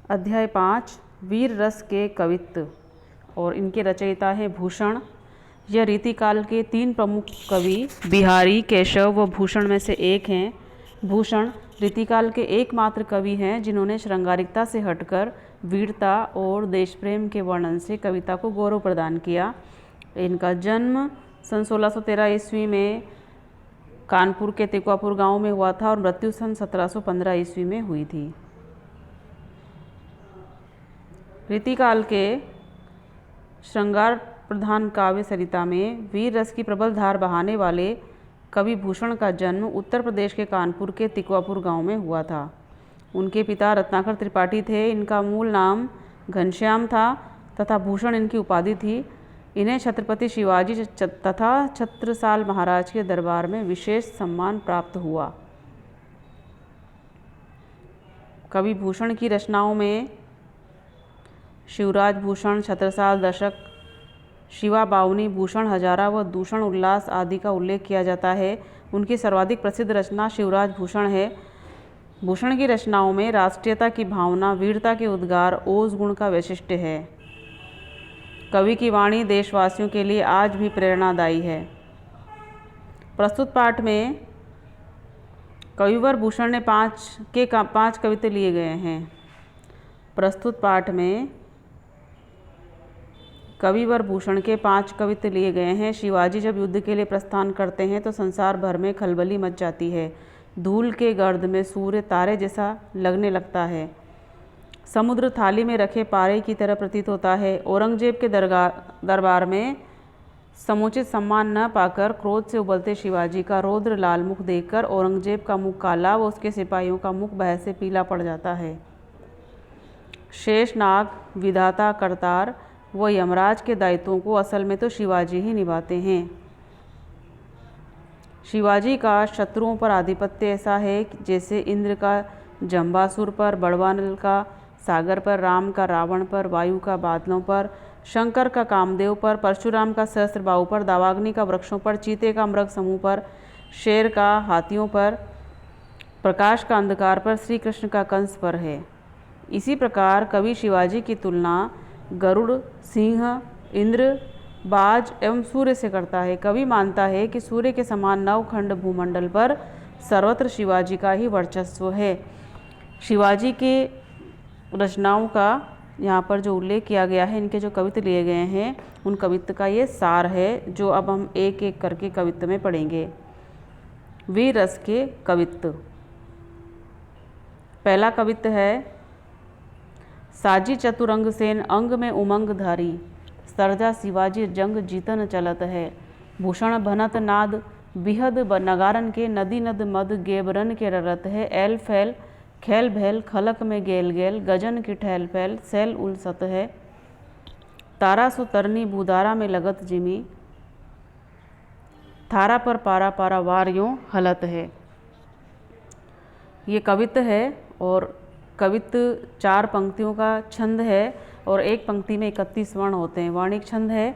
अध्याय 5 वीर रस के कवित्त और इनके रचयिता हैं भूषण। यह रीतिकाल के 3 प्रमुख कवि बिहारी, केशव व भूषण में से एक हैं। भूषण रीतिकाल के एकमात्र कवि हैं जिन्होंने श्रृंगारिकता से हटकर वीरता और देश प्रेम के वर्णन से कविता को गौरव प्रदान किया। इनका जन्म सन 1613 ईस्वी में कानपुर के तिकोवापुर गांव में हुआ था और मृत्यु सन 1715 ईस्वी में हुई थी। रीतिकाल के श्रृंगार प्रधान काव्य सरिता में वीर रस की प्रबल धार बहाने वाले कवि भूषण का जन्म उत्तर प्रदेश के कानपुर के तिकोवापुर गांव में हुआ था। उनके पिता रत्नाकर त्रिपाठी थे। इनका मूल नाम घनश्याम था तथा भूषण इनकी उपाधि थी। इन्हें छत्रपति शिवाजी तथा छत्रसाल महाराज के दरबार में विशेष सम्मान प्राप्त हुआ। कवि भूषण की रचनाओं में शिवराज भूषण, छत्रसाल दशक, शिवा बावनी, भूषण हजारा व दूषण उल्लास आदि का उल्लेख किया जाता है। उनकी सर्वाधिक प्रसिद्ध रचना शिवराज भूषण है। भूषण की रचनाओं में राष्ट्रीयता की भावना, वीरता के उद्गार, ओज गुण का वैशिष्ट्य है। कवि की वाणी देशवासियों के लिए आज भी प्रेरणादायी है। प्रस्तुत पाठ में कविवर भूषण ने 5 कवित्त लिए गए हैं। प्रस्तुत पाठ में कविवर भूषण के 5 कवित्त लिए गए हैं। शिवाजी जब युद्ध के लिए प्रस्थान करते हैं तो संसार भर में खलबली मच जाती है। धूल के गर्द में सूर्य तारे जैसा लगने लगता है। समुद्र थाली में रखे पारे की तरह प्रतीत होता है। औरंगजेब के दरबार में समुचित सम्मान न पाकर क्रोध से उबलते शिवाजी का रौद्र लाल मुख देखकर औरंगजेब का मुख काला व उसके सिपाहियों का मुख भय से पीला पड़ जाता है। शेषनाग, विधाता, करतार व यमराज के दायित्वों को असल में तो शिवाजी ही निभाते हैं। शिवाजी का शत्रुओं पर आधिपत्य ऐसा है जैसे इंद्र का जंबासुर पर, बड़वानल का सागर पर, राम का रावण पर, वायु का बादलों पर, शंकर का कामदेव पर, परशुराम का सहस्त्रबाहु पर, दावाग्नि का वृक्षों पर, चीते का मृग समूह पर, शेर का हाथियों पर, प्रकाश का अंधकार पर, श्री कृष्ण का कंस पर है। इसी प्रकार कवि शिवाजी की तुलना गरुड़, सिंह, इंद्र, बाज एवं सूर्य से करता है। कवि मानता है कि सूर्य के समान नवखंड भूमंडल पर सर्वत्र शिवाजी का ही वर्चस्व है। शिवाजी के रचनाओं का यहाँ पर जो उल्लेख किया गया है, इनके जो कवित्त लिए गए हैं उन कवित्त का ये सार है जो अब हम एक एक करके कवित्त में पढ़ेंगे। वीर रस के कवित्त। पहला कवित्त है साजी चतुरंग सेन अंग में उमंग धारी, सरजा शिवाजी जंग जीतन चलत है। भूषण भनत नाद बिहद नगारन के, नदी नद मद गेबरन के ररत है। एल फैल खेल भैल खलक में गेल गेल, गजन की ठहल फैल सैल उलसत है। तारा सु तरनी भूदारा में लगत जिमी, थारा पर पारा पारा वार यूं हलत है। ये कवित्त है और कवित्त 4 पंक्तियों का छंद है और एक पंक्ति में 31 वर्ण होते हैं। वर्णिक छंद है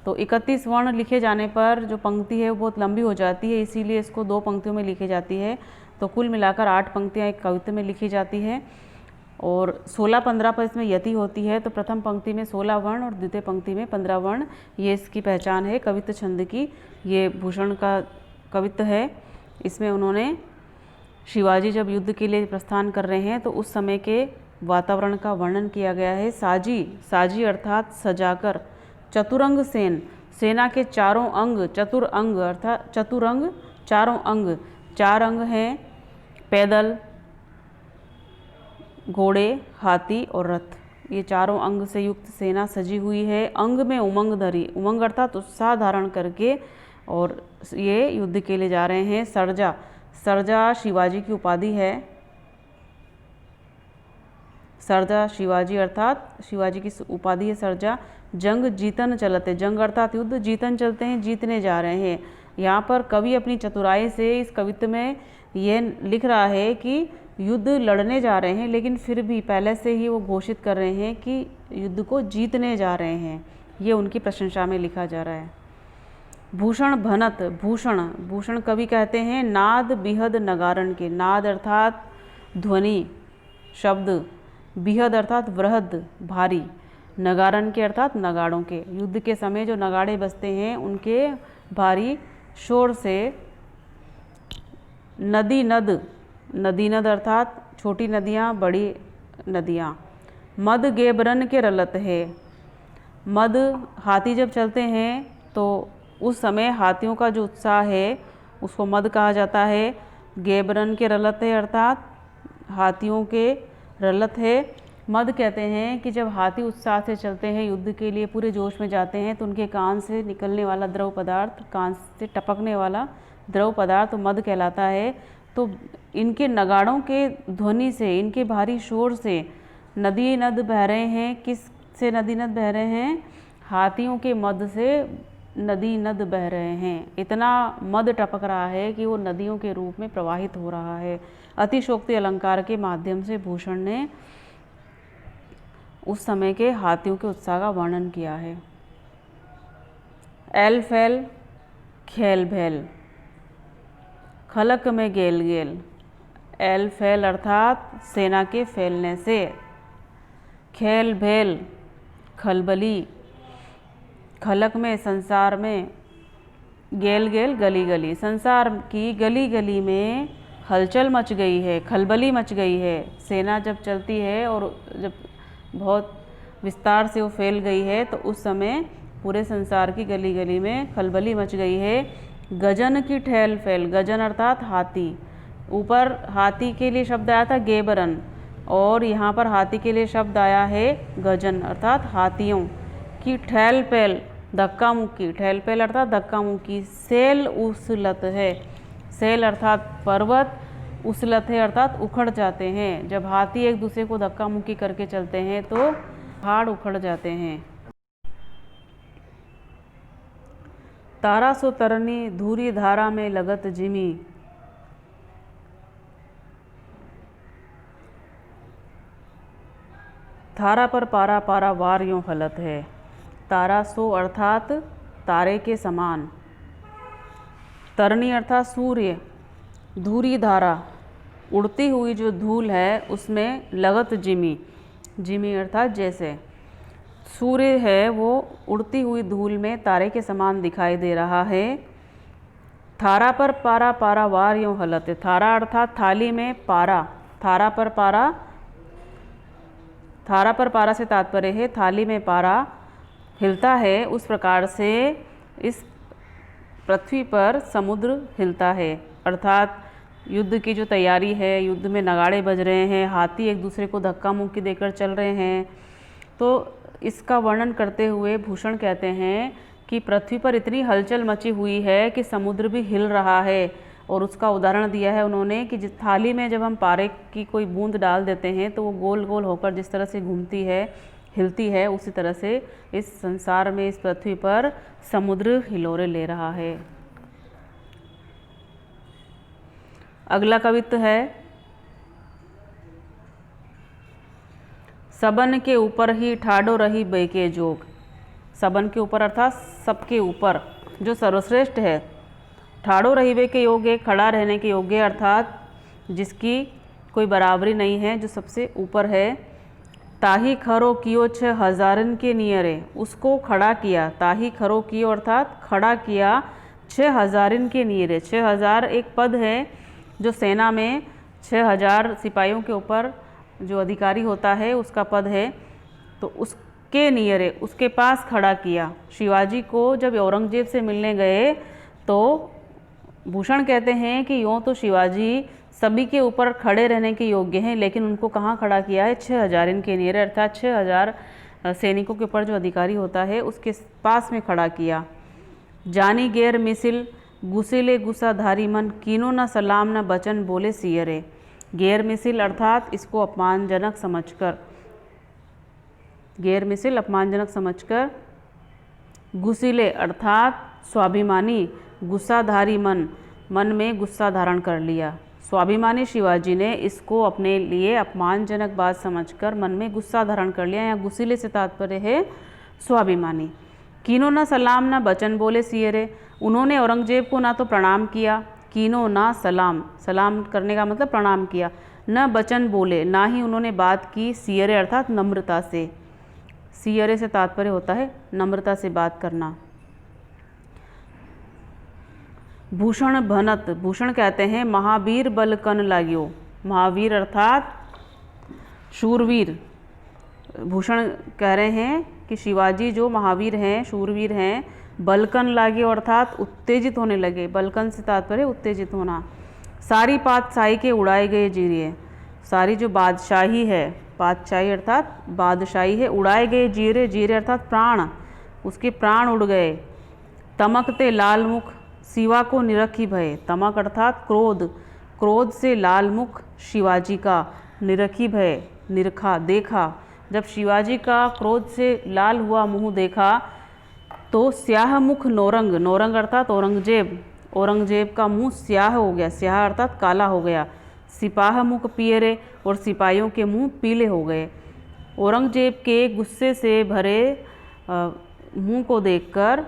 तो 31 वर्ण लिखे जाने पर जो पंक्ति है वो बहुत लंबी हो जाती है, इसीलिए इसको 2 पंक्तियों में लिखी जाती है। तो कुल मिलाकर 8 पंक्तियाँ एक कवित्त में लिखी जाती है और 16-15 पर इसमें यति होती है। तो प्रथम पंक्ति में 16 वर्ण और द्वितीय पंक्ति में 15 वर्ण, ये इसकी पहचान है कवित्त छंद की। ये भूषण का कवित्त है। इसमें उन्होंने शिवाजी जब युद्ध के लिए प्रस्थान कर रहे हैं तो उस समय के वातावरण का वर्णन किया गया है। साजी अर्थात सजाकर, चतुरंग सेन सेना के चारों अंग, चतुर अंग अर्थात चतुरंग चारों अंग, 4 अंग हैं पैदल, घोड़े, हाथी और रथ। ये चारों अंग से युक्त सेना सजी हुई है। अंग में उमंग धरी, उमंग अर्थात उत्साह धारण करके और ये युद्ध के लिए जा रहे हैं। सरजा शिवाजी की उपाधि है। सरजा शिवाजी अर्थात शिवाजी की उपाधि है सरजा। जंग जीतन चलते, जंग अर्थात युद्ध, जीतन चलते हैं, जीतने जा रहे हैं। यहाँ पर कवि अपनी चतुराई से इस कवित्त में ये लिख रहा है कि युद्ध लड़ने जा रहे हैं लेकिन फिर भी पहले से ही वो घोषित कर रहे हैं कि युद्ध को जीतने जा रहे हैं। ये उनकी प्रशंसा में लिखा जा रहा है। भूषण भनत, भूषण कवि कहते हैं नाद बिहद नगारन के। नाद अर्थात ध्वनि, शब्द, बिहद अर्थात वृहद, भारी। नगारन के अर्थात नगाड़ों के। युद्ध के समय जो नगाड़े बजते हैं उनके भारी शोर से। नदी नद, नदी नद अर्थात छोटी नदियाँ, बड़ी नदियाँ। मद गेबरन के रलत है। मद, हाथी जब चलते हैं तो उस समय हाथियों का जो उत्साह है उसको मद कहा जाता है। गेबरन के रलत है अर्थात हाथियों के रलत है। मद कहते हैं कि जब हाथी उत्साह से चलते हैं, युद्ध के लिए पूरे जोश में जाते हैं, तो उनके कान से निकलने वाला द्रव पदार्थ, कान से टपकने वाला द्रव पदार्थ मद कहलाता है। तो इनके नगाड़ों के ध्वनि से, इनके भारी शोर से नदी नद बह रहे हैं। किस से नदी नद बह रहे हैं? हाथियों के मद से नदी नद बह रहे हैं। इतना मद टपक रहा है कि वो नदियों के रूप में प्रवाहित हो रहा है। अतिशोक्ति अलंकार के माध्यम से भूषण ने उस समय के हाथियों के उत्साह का वर्णन किया है। एल फैल, खेल भैल, खलक में गेल गेल। एल फैल अर्थात सेना के फैलने से। खेल भैल, खलबली, खलक में संसार में, गेल गेल गली गली, संसार की गली गली में हलचल मच गई है, खलबली मच गई है। सेना जब चलती है और जब बहुत विस्तार से वो फैल गई है तो उस समय पूरे संसार की गली गली में खलबली मच गई है। गजन की ठेल फैल, गजन अर्थात हाथी। ऊपर हाथी के लिए शब्द आया था गेबरन, और यहाँ पर हाथी के लिए शब्द आया है गजन अर्थात हाथियों की। ठेल पैल, धक्का मुक्की, ठेल पैल अर्थात धक्का मुक्की। सेल उसलत है, सेल अर्थात पर्वत, उसलत है अर्थात उखड़ जाते हैं। जब हाथी एक दूसरे को धक्का मुक्की करके चलते हैं तो पहाड़ उखड़ जाते हैं। तारा सो तरनी धूरी धारा में लगत जिमी। थारा पर पारा पारा वार यूँ हलत है। तारा सो अर्थात तारे के समान। तरनी अर्थात सूर्य। धूरी धारा, उड़ती हुई जो धूल है उसमें लगत जिमी, जिमी अर्थात जैसे। सूर्य है वो उड़ती हुई धूल में तारे के समान दिखाई दे रहा है। थारा पर पारा पारा वार यूँ हलत है। थारा अर्थात थाली में पारा, थारा पर पारा, थारा पर पारा से तात्पर्य है थाली में पारा हिलता है, उस प्रकार से इस पृथ्वी पर समुद्र हिलता है। अर्थात युद्ध की जो तैयारी है, युद्ध में नगाड़े बज रहे हैं, हाथी एक दूसरे को धक्का मुक्की देकर चल रहे हैं। तो इसका वर्णन करते हुए भूषण कहते हैं कि पृथ्वी पर इतनी हलचल मची हुई है कि समुद्र भी हिल रहा है। और उसका उदाहरण दिया है उन्होंने कि जिस थाली में जब हम पारे की कोई बूंद डाल देते हैं तो वो गोल गोल होकर जिस तरह से घूमती है, हिलती है, उसी तरह से इस संसार में, इस पृथ्वी पर समुद्र हिलोरे ले रहा है। अगला कवित्व है सबन के ऊपर ही ठाडो रही बेके जोग। सबन के ऊपर अर्थात सबके ऊपर जो सर्वश्रेष्ठ है। ठाडो रहीबे के योग्य, खड़ा रहने के योग्य अर्थात जिसकी कोई बराबरी नहीं है, जो सबसे ऊपर है। ताही खरो कियो 6,000 के नियरे, उसको खड़ा किया। ताही खरो कियो अर्थात खड़ा किया 6,000 के नियरे। 6,000 एक पद है जो सेना में 6,000 सिपाहियों के ऊपर जो अधिकारी होता है उसका पद है। तो उसके नियरे, उसके पास खड़ा किया। शिवाजी को जब औरंगजेब से मिलने गए तो भूषण कहते हैं कि यूँ तो शिवाजी सभी के ऊपर खड़े रहने के योग्य हैं, लेकिन उनको कहाँ खड़ा किया है? 6,000 इनके नियरे अर्थात 6,000 सैनिकों के ऊपर जो अधिकारी होता है उसके पास में खड़ा किया। जानी गैर मिसिल गुसिले गुस्साधारी मन, कीनो न सलाम न बचन बोले सियरे। गैर मिसिल अर्थात इसको अपमानजनक समझकर, गैर मिसिल अपमानजनक समझकर, गुसिले अर्थात स्वाभिमानी, गुस्साधारी मन, मन में गुस्सा धारण कर लिया। स्वाभिमानी शिवाजी ने इसको अपने लिए अपमानजनक बात समझकर मन में गुस्सा धारण कर लिया। यहाँ गुस्सिले से तात्पर्य है स्वाभिमानी। कीनो ना सलाम ना बचन बोले सियरे, उन्होंने औरंगजेब को ना तो प्रणाम किया, कीनो ना सलाम, सलाम करने का मतलब प्रणाम किया, न बचन बोले, ना ही उन्होंने बात की, सियरे अर्थात नम्रता से। सियरे से तात्पर्य होता है नम्रता से बात करना। भूषण भनत, भूषण कहते हैं महावीर बल कन लाग्यो, महावीर अर्थात शूरवीर। भूषण कह रहे हैं कि शिवाजी जो महावीर हैं, शूरवीर हैं, बलकन लागे अर्थात उत्तेजित होने लगे। बलकन से तात्पर्य उत्तेजित होना। सारी पातशाही के उड़ाए गए जीरे, सारी जो बादशाही है, पातशाही अर्थात बादशाही है, उड़ाए गए जीरे, जीरे अर्थात प्राण, उसके प्राण उड़ गए। तमकते लाल मुख, शिवा को निरखी भय, तमक अर्थात क्रोध, क्रोध से लाल मुख शिवाजी का, निरखी भय निरखा देखा। जब शिवाजी का क्रोध से लाल हुआ मुंह देखा तो स्याह मुख नौरंग, नौरंग अर्थात औरंगजेब, औरंगजेब का मुंह स्याह हो गया, स्याह अर्थात काला हो गया। सिपाह मुख पियरे, और सिपाहियों के मुंह पीले हो गए। औरंगजेब के गुस्से से भरे मुंह को देखकर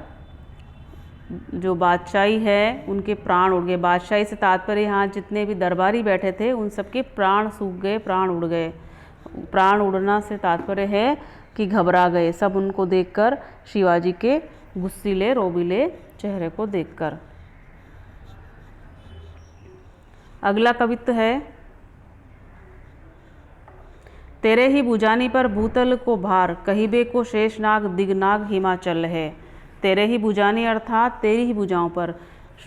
जो बादशाही है उनके प्राण उड़ गए। बादशाही से तात्पर्य यहाँ जितने भी दरबारी बैठे थे उन सबके प्राण सूख गए, प्राण उड़ गए। प्राण उड़ना से तात्पर्य है कि घबरा गए सब उनको देखकर, शिवाजी के गुस्सीले रोबीले चेहरे को देखकर। अगला कवित्त है, तेरे ही भुजानी पर भूतल को भार, कहिबे को शेषनाग दिगनाग हिमाचल है। तेरे ही भुजानी अर्थात तेरी ही भुजाओं पर।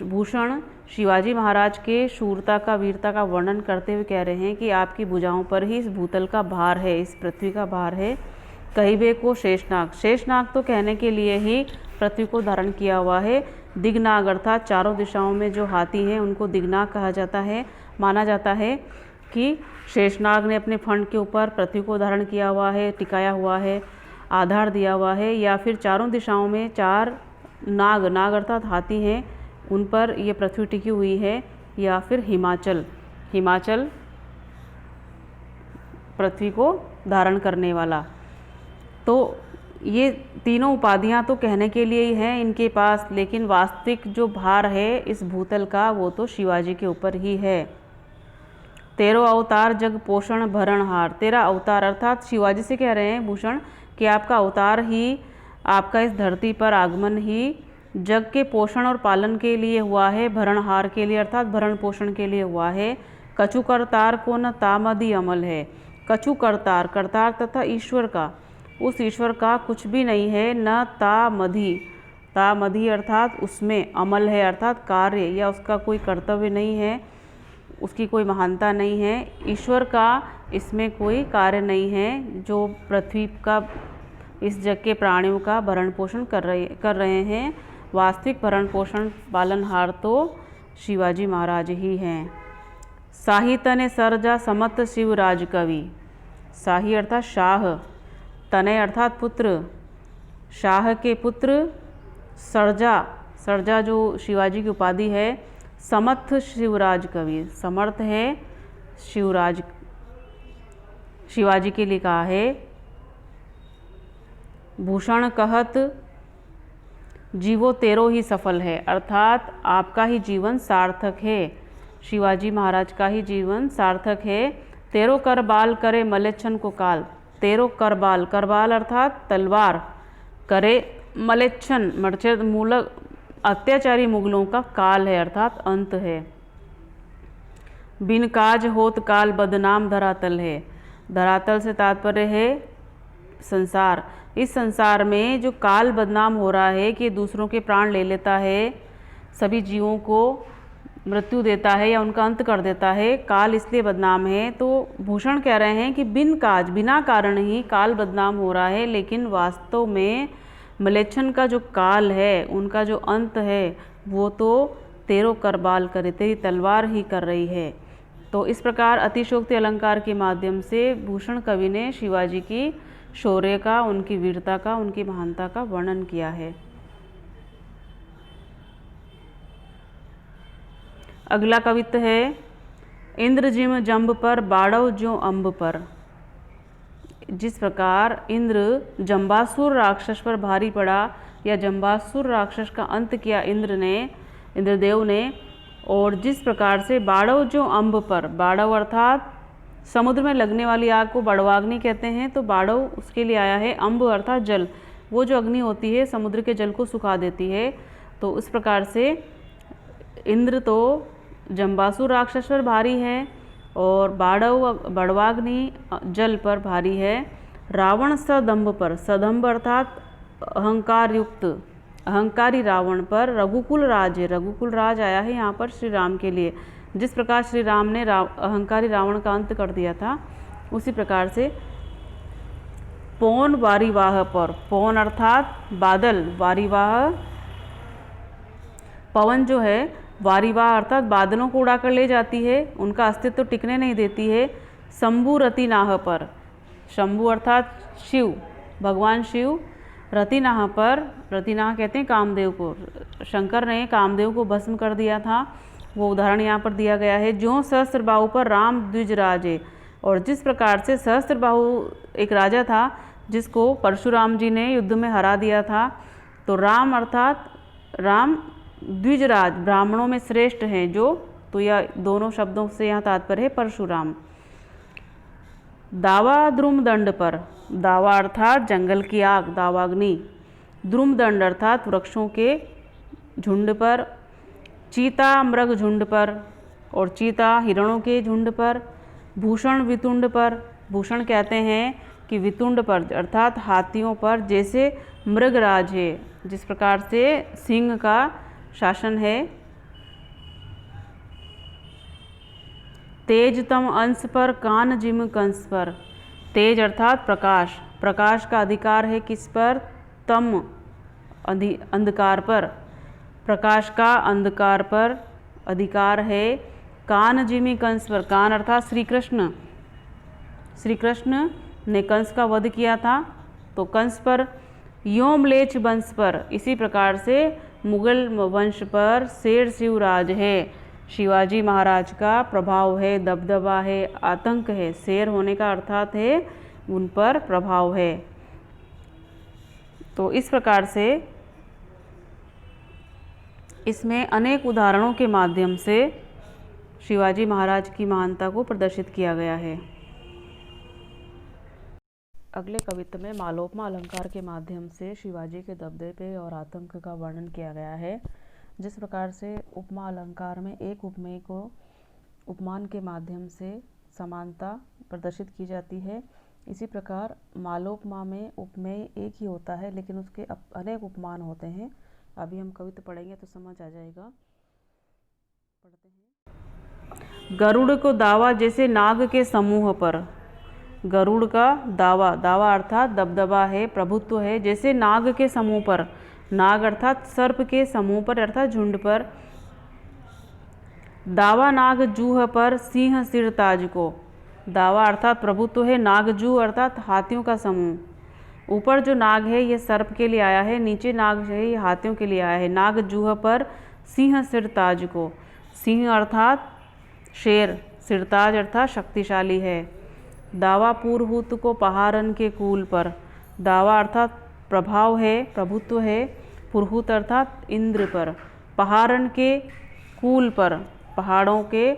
भूषण शिवाजी महाराज के शूरता का, वीरता का वर्णन करते हुए कह रहे हैं कि आपकी भुजाओं पर ही इस भूतल का भार है, इस पृथ्वी का भार है। कहिबे को शेषनाग, शेषनाग तो कहने के लिए ही पृथ्वी को धारण किया हुआ है। दिगनाग अर्थात चारों दिशाओं में जो हाथी हैं उनको दिगनाग कहा जाता है। माना जाता है कि शेषनाग ने अपने फंड के ऊपर पृथ्वी को धारण किया हुआ है, टिकाया हुआ है, आधार दिया हुआ है। या फिर चारों दिशाओं में चार नाग, नाग अर्थात हाथी हैं, उन पर ये पृथ्वी टिकी हुई है। या फिर हिमाचल, हिमाचल पृथ्वी को धारण करने वाला। तो ये तीनों उपाधियां तो कहने के लिए ही हैं इनके पास, लेकिन वास्तविक जो भार है इस भूतल का वो तो शिवाजी के ऊपर ही है। तेरो अवतार जग पोषण भरणहार, तेरा अवतार अर्थात शिवाजी से कह रहे हैं भूषण कि आपका अवतार ही, आपका इस धरती पर आगमन ही जग के पोषण और पालन के लिए हुआ है, भरणहार के लिए अर्थात भरण पोषण के लिए हुआ है। कछु करतार को न तामदी अमल है, कछु करतार, करतार तथा ईश्वर का, उस ईश्वर का कुछ भी नहीं है। न तामधी, तामधी अर्थात उसमें अमल है अर्थात कार्य, या उसका कोई कर्तव्य नहीं है, उसकी कोई महानता नहीं है। ईश्वर का इसमें कोई कार्य नहीं है जो पृथ्वी का, इस जग के प्राणियों का भरण पोषण कर रहे हैं। वास्तविक भरण पोषण पालनहार तो शिवाजी महाराज ही हैं। शाही तने सरजा समत शिवराज कवि, शाही अर्थात शाह, तनय अर्थात पुत्र, शाह के पुत्र सरजा, सरजा जो शिवाजी की उपाधि है। समर्थ शिवराज कवि, समर्थ है शिवराज, शिवाजी के लिए कहा है। भूषण कहत जीवो तेरो ही सफल है, अर्थात आपका ही जीवन सार्थक है, शिवाजी महाराज का ही जीवन सार्थक है। तेरो करबाल करे मलेच्छन को काल, तेरो करबाल, करबाल अर्थात तलवार, करे मलेच्छन मर्चद मूलक अत्याचारी मुगलों का काल है अर्थात अंत है। बिन काज होत काल बदनाम धरातल है, धरातल से तात्पर्य है संसार। इस संसार में जो काल बदनाम हो रहा है कि दूसरों के प्राण ले लेता है, सभी जीवों को मृत्यु देता है या उनका अंत कर देता है, काल इसलिए बदनाम है। तो भूषण कह रहे हैं कि बिन काज, बिना कारण ही काल बदनाम हो रहा है, लेकिन वास्तव में मलेच्छन का जो काल है, उनका जो अंत है, वो तो तेरो करबाल करे, तेरी तलवार ही कर रही है। तो इस प्रकार अतिशयोक्ति अलंकार के माध्यम से भूषण कवि ने शिवाजी की शौर्य का, उनकी वीरता का, उनकी महानता का वर्णन किया है। अगला कवित्त है, इंद्र जिम जंब पर बाड़व ज्यों अम्ब पर। जिस प्रकार इंद्र जंबासुर राक्षस पर भारी पड़ा या जंबासुर राक्षस का अंत किया इंद्रदेव ने, और जिस प्रकार से बाड़व ज्यों अम्ब पर, बाड़व अर्थात समुद्र में लगने वाली आग को बड़वाग्नि कहते हैं। तो बाड़व उसके लिए आया है अम्ब अर्थात जल, वो जो अग्नि होती है समुद्र के जल को सुखा देती है। तो इस प्रकार से इंद्र तो जम्बासुर राक्षस पर भारी है और बाड़व बड़वाग्नि जल पर भारी है। रावण सदम्भ पर, सदम्भ अर्थात अहंकार युक्त, अहंकारी रावण पर रघुकुल राज है। रघुकुल राज आया है यहाँ पर श्री राम के लिए। जिस प्रकार श्री राम ने अहंकारी रावण का अंत कर दिया था, उसी प्रकार से पौन वारिवाह पर, पौन अर्थात बादल, वारिवाह पवन जो है, वारिवाह अर्थात बादलों को उड़ाकर ले जाती है, उनका अस्तित्व टिकने नहीं देती है। शंभु रतिनाह पर, शंभु अर्थात शिव, भगवान शिव रतिनाह पर, रतिनाह कहते हैं कामदेव को, शंकर ने कामदेव को भस्म कर दिया था, वो उदाहरण यहाँ पर दिया गया है। जो सहस्त्रबाहु पर राम द्विजराजे, और जिस प्रकार से सहस्त्रबाहु एक राजा था जिसको परशुराम जी ने युद्ध में हरा दिया था। तो राम अर्थात राम द्विजराज, ब्राह्मणों में श्रेष्ठ हैं जो, तो यह दोनों शब्दों से यहाँ तात्पर्य है परशुराम। दावा द्रुमदंड पर, दावा अर्थात जंगल की आग, दावाग्नि, द्रुमदंड अर्थात वृक्षों के झुंड पर, चीता मृग झुंड पर, और चीता हिरणों के झुंड पर, भूषण वितुंड पर, भूषण कहते हैं कि वितुंड पर अर्थात हाथियों पर, जैसे मृगराज है, जिस प्रकार से सिंह का शासन है। तेजतम अंश पर, कान जिम कंस पर, तेज अर्थात प्रकाश, प्रकाश का अधिकार है किस पर, तम अंधकार पर, प्रकाश का अंधकार पर अधिकार है। कान जिमी कंस पर, कान अर्थात श्री कृष्ण, श्री कृष्ण ने कंस का वध किया था, तो कंस पर। योमलेच वंश पर, इसी प्रकार से मुगल वंश पर शेर शिवराज है, शिवाजी महाराज का प्रभाव है, दबदबा है, आतंक है। शेर होने का अर्थात है उन पर प्रभाव है। तो इस प्रकार से इसमें अनेक उदाहरणों के माध्यम से शिवाजी महाराज की महानता को प्रदर्शित किया गया है। अगले कवित्व में मालोपमा अलंकार के माध्यम से शिवाजी के दबदबे और आतंक का वर्णन किया गया है। जिस प्रकार से उपमा अलंकार में एक उपमेय को उपमान के माध्यम से समानता प्रदर्शित की जाती है, इसी प्रकार मालोपमा में उपमेय एक ही होता है लेकिन उसके अनेक उपमान होते हैं। अभी हम कवित्व पढ़ेंगे तो समझ आ जाएगा। पढ़ते हैं। गरुड़ को दावा जैसे नाग के समूह पर, गरुड़ का दावा, दावा अर्थात दबदबा है, प्रभुत्व है, जैसे नाग के समूह पर, नाग अर्थात सर्प के समूह पर अर्थात झुंड पर। दावा नाग जूह पर, सिंह सिर ताज को, दावा अर्थात प्रभुत्व है, नाग जूह अर्थात हाथियों का समूह। ऊपर जो नाग है ये सर्प के लिए आया है, नीचे नाग है ये हाथियों के लिए आया है। नाग जूह पर, सिंह सिर ताज को, सिंह अर्थात शेर, सिरताज अर्थात शक्तिशाली है। दावा पुरहूत को पहाड़न के कूल पर, दावा अर्थात प्रभाव है, प्रभुत्व है, पुरहूत अर्थात इंद्र पर, पहाड़न के कूल पर, पहाड़ों के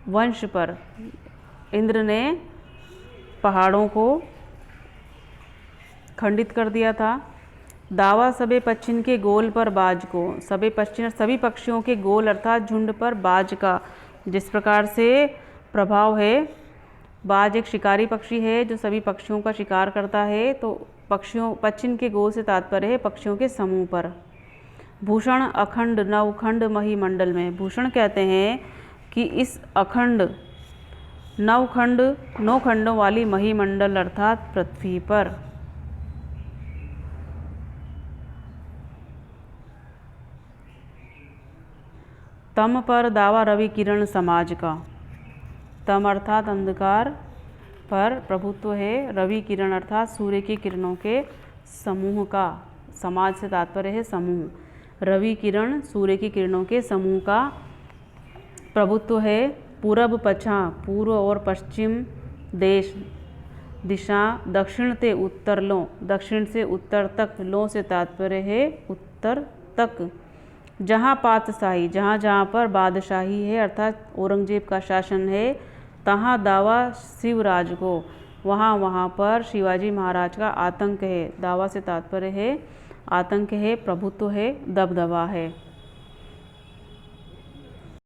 वंश पर, इंद्र ने पहाड़ों को खंडित कर दिया था। दावा सबे पक्षिन के गोल पर बाज को, सबे पक्षी सभी पक्षियों के गोल अर्थात झुंड पर बाज का, जिस प्रकार से प्रभाव है। बाज एक शिकारी पक्षी है जो सभी पक्षियों का शिकार करता है, तो पक्षियों पक्षिन के गोल से तात्पर्य है पक्षियों के समूह पर। भूषण अखंड नवखंड महीमंडल में, भूषण कहते हैं कि इस अखंड नवखंड नौ खंडों वाली महीमंडल अर्थात पृथ्वी पर। तम पर दावा रवि किरण समाज का, तम अर्थात अंधकार पर प्रभुत्व है, रवि किरण अर्थात सूर्य की किरणों के समूह का, समाज से तात्पर्य है समूह। रवि किरण सूर्य की किरणों के समूह का प्रभुत्व है। पूरब पछा, पूर्व और पश्चिम देश, दिशा, दक्षिण से उत्तर लो, दक्षिण से उत्तर तक, लो से तात्पर्य है उत्तर तक। जहाँ पातशाही, जहाँ जहाँ पर बादशाही है अर्थात औरंगजेब का शासन है, तहाँ दावा शिवराज को, वहाँ वहाँ पर शिवाजी महाराज का आतंक है। दावा से तात्पर्य है आतंक है, प्रभुत्व है, दबदबा है।